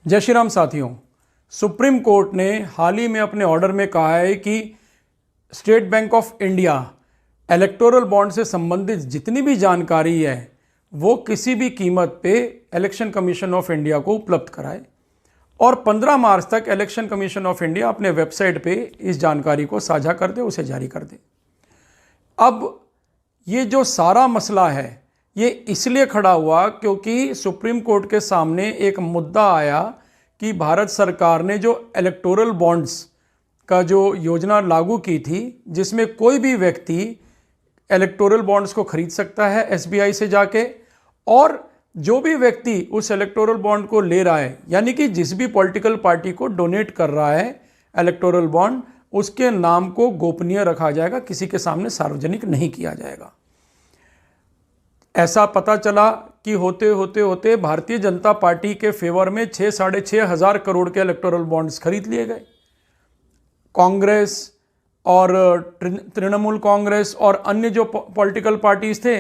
जय श्री राम साथियों। Supreme court ने हाल ही में अपने ऑर्डर में कहा है कि state bank of India electoral bond से संबंधित जितनी भी जानकारी है वो किसी भी कीमत पे इलेक्शन कमीशन ऑफ इंडिया को उपलब्ध कराए और 15 मार्च तक इलेक्शन कमीशन ऑफ इंडिया अपने वेबसाइट पे इस जानकारी को साझा कर दे, उसे जारी कर दे। अब ये जो सारा मसला है ये इसलिए खड़ा हुआ क्योंकि सुप्रीम कोर्ट के सामने एक मुद्दा आया कि भारत सरकार ने जो इलेक्टोरल बॉन्ड्स का जो योजना लागू की थी, जिसमें कोई भी व्यक्ति इलेक्टोरल बॉन्ड्स को खरीद सकता है एसबीआई से जाके, और जो भी व्यक्ति उस इलेक्टोरल बॉन्ड को ले रहा है, यानी कि जिस भी पॉलिटिकल पार्टी को डोनेट कर रहा है इलेक्टोरल बॉन्ड, उसके नाम को गोपनीय रखा जाएगा, किसी के सामने सार्वजनिक नहीं किया जाएगा। ऐसा पता चला कि होते होते भारतीय जनता पार्टी के फेवर में 6-6.5 हज़ार करोड़ के इलेक्टोरल बॉन्ड्स खरीद लिए गए। कांग्रेस और तृणमूल कांग्रेस और अन्य जो पॉलिटिकल पार्टीज थे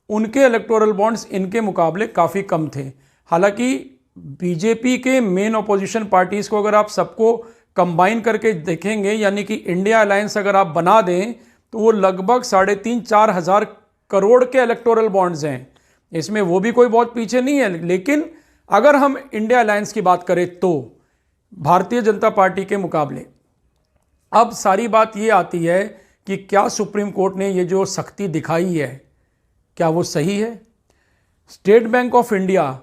उनके इलेक्टोरल बॉन्ड्स इनके मुकाबले काफ़ी कम थे। हालांकि बीजेपी के मेन अपोजिशन पार्टीज़ को अगर आप सबको कंबाइन करके देखेंगे, यानी कि इंडिया अलायंस अगर आप बना दें, तो वो लगभग 3.5-4 हज़ार करोड़ के इलेक्टोरल बॉन्ड्स हैं। इसमें वो भी कोई बहुत पीछे नहीं है। लेकिन अगर हम इंडिया अलायंस की बात करें तो भारतीय जनता पार्टी के मुकाबले अब सारी बात ये आती है कि क्या सुप्रीम कोर्ट ने ये जो सख्ती दिखाई है क्या वो सही है? स्टेट बैंक ऑफ इंडिया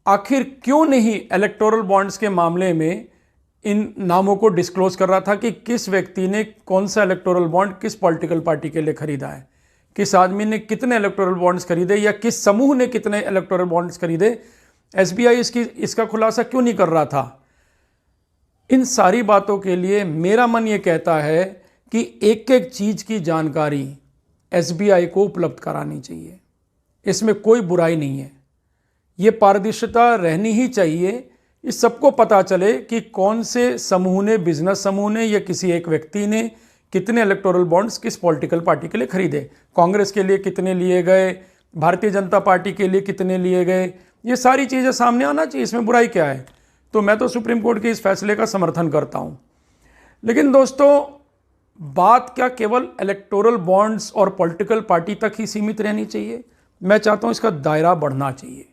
आखिर क्यों नहीं इलेक्टोरल बॉन्ड्स के मामले में इन नामों को डिस्क्लोज कर रहा था कि किस व्यक्ति ने कौन सा इलेक्टोरल बॉन्ड किस पॉलिटिकल पार्टी के लिए खरीदा है, किस आदमी ने कितने इलेक्टोरल बॉन्ड्स खरीदे या किस समूह ने कितने इलेक्टोरल बॉन्ड्स खरीदे? एसबीआई इसका खुलासा क्यों नहीं कर रहा था? इन सारी बातों के लिए मेरा मन ये कहता है कि एक एक चीज़ की जानकारी एसबीआई को उपलब्ध करानी चाहिए। इसमें कोई बुराई नहीं है, ये पारदर्शिता रहनी ही चाहिए। इस सबको पता चले कि कौन से समूह ने, बिजनेस समूह ने या किसी एक व्यक्ति ने कितने इलेक्टोरल बॉन्ड्स किस पॉलिटिकल पार्टी के लिए खरीदे, कांग्रेस के लिए कितने लिए गए, भारतीय जनता पार्टी के लिए कितने लिए गए, ये सारी चीज़ें सामने आना चाहिए। इसमें बुराई क्या है? तो मैं तो सुप्रीम कोर्ट के इस फैसले का समर्थन करता हूँ। लेकिन दोस्तों, बात क्या केवल इलेक्टोरल बॉन्ड्स और पॉलिटिकल पार्टी तक ही सीमित रहनी चाहिए? मैं चाहता हूँ इसका दायरा बढ़ना चाहिए।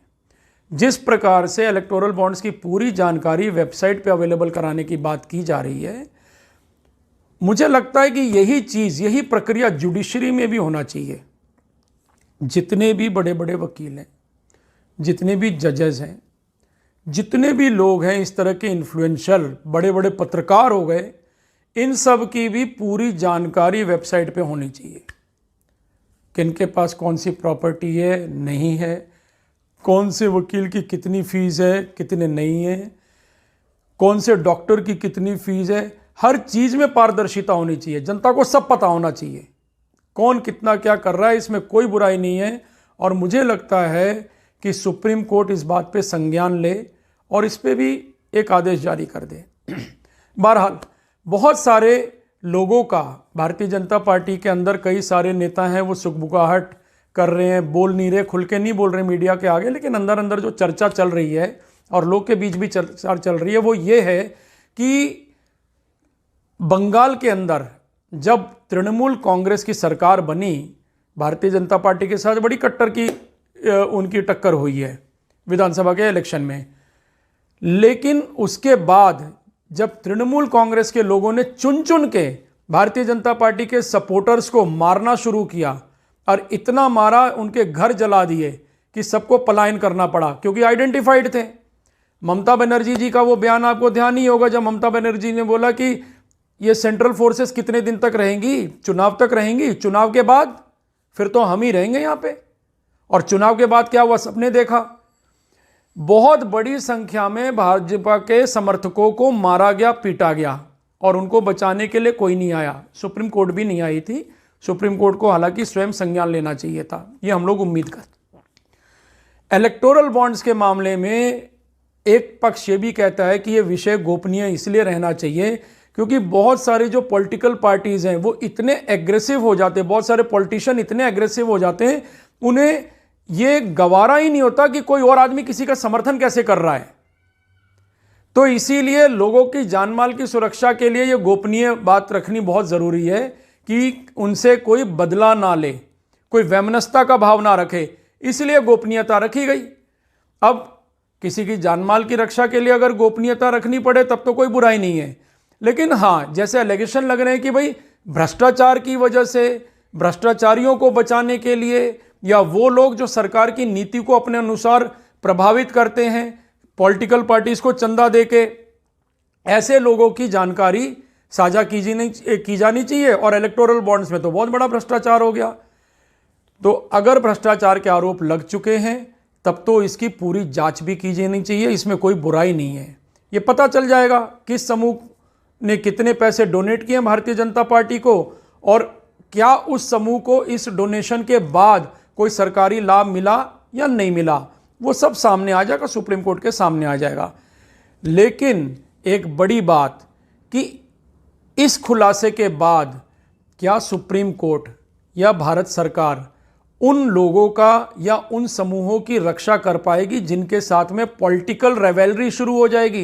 जिस प्रकार से इलेक्टोरल बॉन्ड्स की पूरी जानकारी वेबसाइट पे अवेलेबल कराने की बात की जा रही है, मुझे लगता है कि यही प्रक्रिया जुडिशरी में भी होना चाहिए। जितने भी बड़े बड़े वकील हैं, जितने भी जजेस हैं, जितने भी लोग हैं इस तरह के इन्फ्लुएंशियल, बड़े बड़े पत्रकार हो गए, इन सब की भी पूरी जानकारी वेबसाइट पे होनी चाहिए। किनके पास कौन सी प्रॉपर्टी है, नहीं है, कौन से वकील की कितनी फीस है, कितने नहीं है, कौन से डॉक्टर की कितनी फीस है, हर चीज़ में पारदर्शिता होनी चाहिए। जनता को सब पता होना चाहिए कौन कितना क्या कर रहा है। इसमें कोई बुराई नहीं है और मुझे लगता है कि सुप्रीम कोर्ट इस बात पे संज्ञान ले और इस पे भी एक आदेश जारी कर दे। बहरहाल, बहुत सारे लोगों का, भारतीय जनता पार्टी के अंदर कई सारे नेता हैं, वो सुगबुगाहट कर रहे हैं, बोल नहीं रहे, खुल के नहीं बोल रहे मीडिया के आगे, लेकिन अंदर अंदर जो चर्चा चल रही है और लोग के बीच भी चर्चा चल रही है वो ये है कि बंगाल के अंदर जब तृणमूल कांग्रेस की सरकार बनी, भारतीय जनता पार्टी के साथ बड़ी कट्टर की उनकी टक्कर हुई है विधानसभा के इलेक्शन में। लेकिन उसके बाद जब तृणमूल कांग्रेस के लोगों ने चुन चुन के भारतीय जनता पार्टी के सपोर्टर्स को मारना शुरू किया और इतना मारा, उनके घर जला दिए कि सबको पलायन करना पड़ा क्योंकि आइडेंटिफाइड थे। ममता बनर्जी जी का वो बयान आपको ध्यान ही होगा, जब ममता बनर्जी ने बोला कि ये सेंट्रल फोर्सेस कितने दिन तक रहेंगी, चुनाव तक रहेंगी, चुनाव के बाद फिर तो हम ही रहेंगे यहाँ पे। और चुनाव के बाद क्या हुआ सबने देखा, बहुत बड़ी संख्या में भाजपा के समर्थकों को मारा गया, पीटा गया और उनको बचाने के लिए कोई नहीं आया। सुप्रीम कोर्ट भी नहीं आई थी। सुप्रीम कोर्ट को हालांकि स्वयं संज्ञान लेना चाहिए था, ये हम लोग उम्मीद करते। इलेक्टोरल बॉन्ड्स के मामले में एक पक्ष ये भी कहता है कि ये विषय गोपनीय इसलिए रहना चाहिए क्योंकि बहुत सारे जो पॉलिटिकल पार्टीज हैं वो इतने एग्रेसिव हो जाते हैं, बहुत सारे पॉलिटिशियन इतने एग्रेसिव हो जाते हैं, उन्हें ये गवारा ही नहीं होता कि कोई और आदमी किसी का समर्थन कैसे कर रहा है। तो इसीलिए लोगों की जान माल की सुरक्षा के लिए ये गोपनीय बात रखनी बहुत ज़रूरी है कि उनसे कोई बदला ना ले, कोई वैमनस्यता का भाव ना रखे, इसलिए गोपनीयता रखी गई। अब किसी की जान माल की रक्षा के लिए अगर गोपनीयता रखनी पड़े तब तो कोई बुराई नहीं है, लेकिन हाँ, जैसे एलिगेशन लग रहे हैं कि भाई भ्रष्टाचार की वजह से, भ्रष्टाचारियों को बचाने के लिए, या वो लोग जो सरकार की नीति को अपने अनुसार प्रभावित करते हैं, पॉलिटिकल पार्टीज को चंदा देके, ऐसे लोगों की जानकारी साझा की जानी चाहिए। और इलेक्टोरल बॉन्ड्स में तो बहुत बड़ा भ्रष्टाचार हो गया। तो अगर भ्रष्टाचार के आरोप लग चुके हैं तब तो इसकी पूरी जांच भी की जानी चाहिए, इसमें कोई बुराई नहीं है। ये पता चल जाएगा किस समूह ने कितने पैसे डोनेट किए भारतीय जनता पार्टी को, और क्या उस समूह को इस डोनेशन के बाद कोई सरकारी लाभ मिला या नहीं मिला, वो सब सामने आ जाएगा, सुप्रीम कोर्ट के सामने आ जाएगा। लेकिन एक बड़ी बात कि इस खुलासे के बाद क्या सुप्रीम कोर्ट या भारत सरकार उन लोगों का या उन समूहों की रक्षा कर पाएगी जिनके साथ में पॉलिटिकल रेवेलरी शुरू हो जाएगी,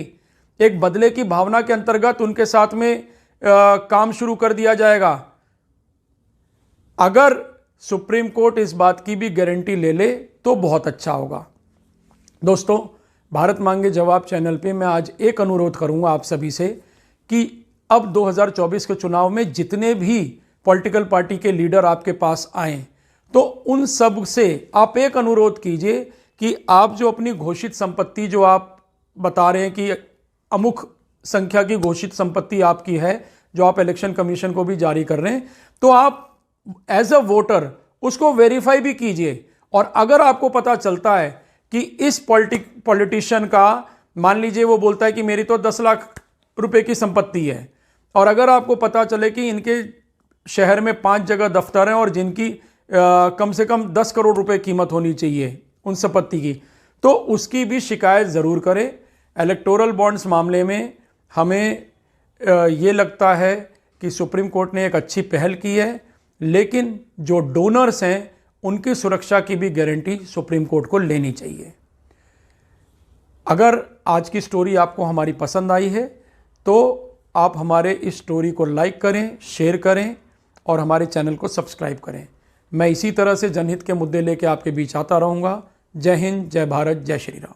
एक बदले की भावना के अंतर्गत उनके साथ में काम शुरू कर दिया जाएगा। अगर सुप्रीम कोर्ट इस बात की भी गारंटी ले ले तो बहुत अच्छा होगा। दोस्तों, भारत मांगे जवाब चैनल पे मैं आज एक अनुरोध करूंगा आप सभी से कि अब 2024 के चुनाव में जितने भी पॉलिटिकल पार्टी के लीडर आपके पास आए तो उन सब से आप एक अनुरोध कीजिए कि आप जो अपनी घोषित संपत्ति, जो आप बता रहे हैं कि अमुक संख्या की घोषित संपत्ति आपकी है, जो आप इलेक्शन कमीशन को भी जारी कर रहे हैं, तो आप एज अ वोटर उसको वेरीफाई भी कीजिए। और अगर आपको पता चलता है कि इस पॉलिटिशियन का, मान लीजिए वो बोलता है कि मेरी तो 10 लाख रुपए की संपत्ति है, और अगर आपको पता चले कि इनके शहर में 5 जगह दफ्तर हैं और जिनकी कम से कम 10 करोड़ रुपए कीमत होनी चाहिए उन संपत्ति की, तो उसकी भी शिकायत ज़रूर करें। इलेक्टोरल बॉन्ड्स मामले में हमें ये लगता है कि सुप्रीम कोर्ट ने एक अच्छी पहल की है, लेकिन जो डोनर्स हैं उनकी सुरक्षा की भी गारंटी सुप्रीम कोर्ट को लेनी चाहिए। अगर आज की स्टोरी आपको हमारी पसंद आई है तो आप हमारे इस स्टोरी को लाइक करें, शेयर करें और हमारे चैनल को सब्सक्राइब करें। मैं इसी तरह से जनहित के मुद्दे लेके आपके बीच आता रहूँगा। जय हिंद, जय भारत, जय श्री राम।